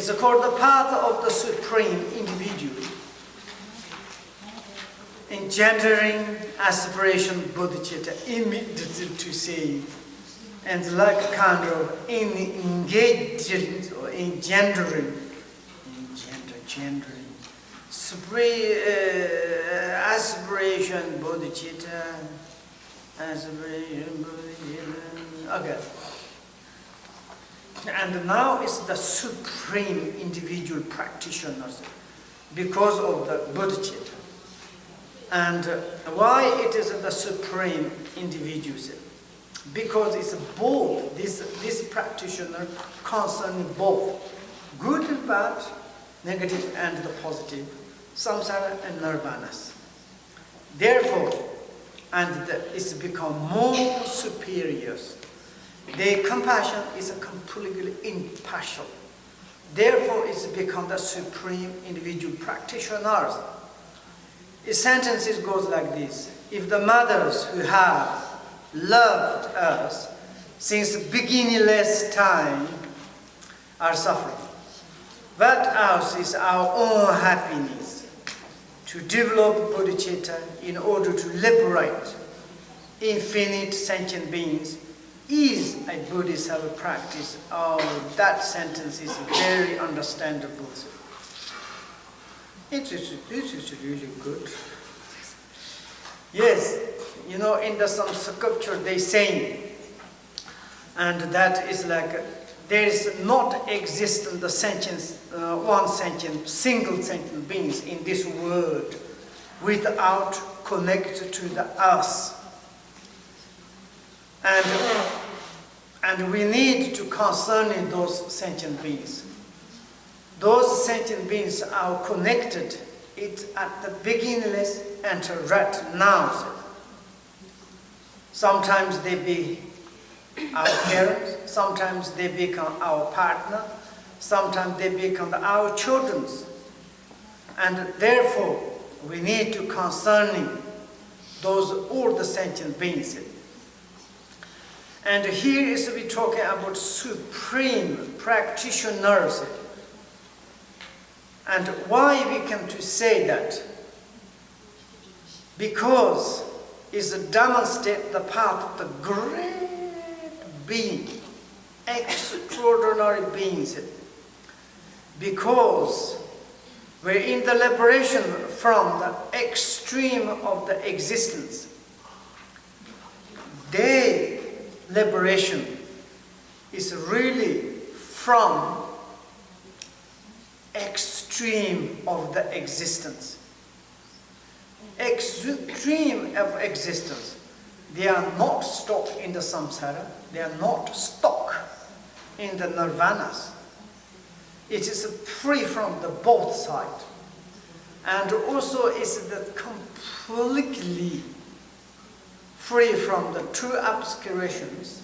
It's called the path of the supreme individual, engendering aspiration, bodhicitta, immediately to say, and like kind of engaging or engendering, aspiration, bodhicitta, aspiration, bodhicitta. Okay. And now it's the supreme individual practitioners because of the bodhicitta. And why it is the supreme individuals? Because it's both, this practitioner concerning both good and bad, negative and the positive, samsara and nirvanas. Therefore, and it's become more superior. Their compassion is completely impartial. Therefore, it's become the supreme individual practitioners. A sentence goes like this: if the mothers who have loved us since beginningless time are suffering, what else is our own happiness? To develop bodhicitta in order to liberate infinite sentient beings is a Bodhisattva practice. Oh, that sentence is very understandable. This is really good. Yes, you know, in some sculpture they say, and that is like, there is not existent the sentience, one sentient, single sentient beings in this world without connected to the us. And we need to concern in those sentient beings. Those sentient beings are connected it at the beginningless and right now. Sometimes they be our parents, sometimes they become our partner, sometimes they become our children. And therefore, we need to concerning those all the sentient beings. And here is we talking about supreme practitioners. And why we can to say that? Because it demonstrates the path of the great being, extraordinary beings. Because we're in the liberation from the extreme of the existence. Their liberation is really from extreme of the existence. Extreme of existence. They are not stuck in the samsara. They are not stuck in the nirvanas. It is free from the both sides. And also is the completely free from the true obscurations.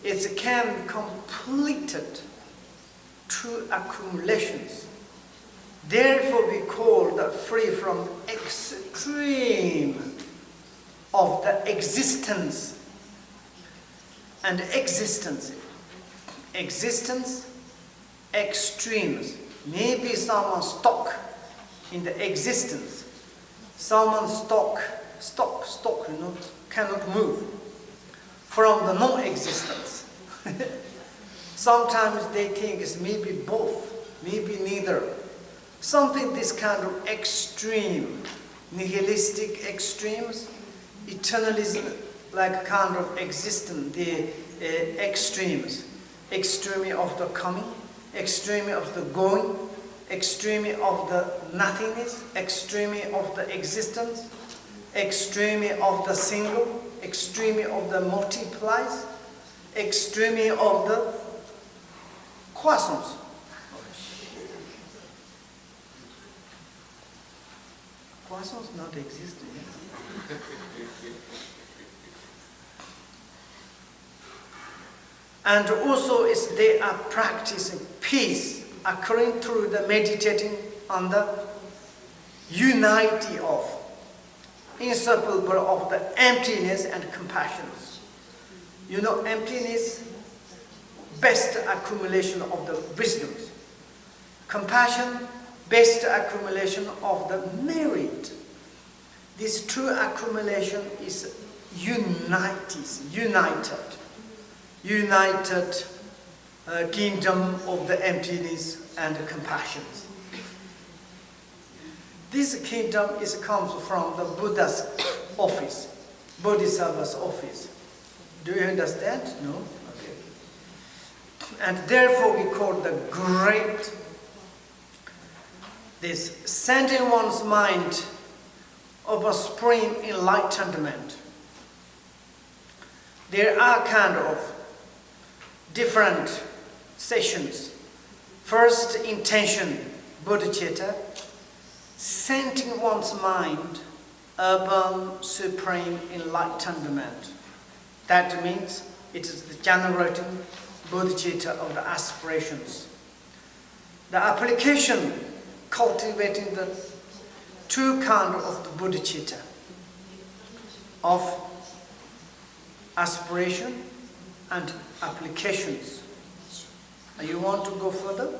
It can completed true accumulations. Therefore we call the free from extreme of the existence. And existence, extremes. Maybe someone stuck in the existence. Someone stuck, you know, cannot move from the non-existence. Sometimes they think it's maybe both, maybe neither. Something this kind of extreme, nihilistic extremes, eternalism, like kind of existence, the extremes. Extreme of the coming, extreme of the going, extreme of the nothingness, extreme of the existence, extreme of the single, extreme of the multiplies, extreme of the croissance. Croissance not existing. And also is they are practicing peace occurring through the meditating on the unity of inseparable of the emptiness and compassion. You know, emptiness, best accumulation of the wisdoms. compassion-based accumulation of the merit. This true accumulation is united kingdom of the emptiness and compassion. This kingdom comes from the Buddha's office, Bodhisattva's office. Do you understand? No? Okay. And therefore we call the great, this sending one's mind of a supreme enlightenment. There are kind of different sessions. First, intention, bodhicitta, centering one's mind upon supreme enlightenment. That means it is the generating bodhicitta of the aspirations. The application, cultivating the two kind of the bodhicitta of aspiration and applications. You want to go further?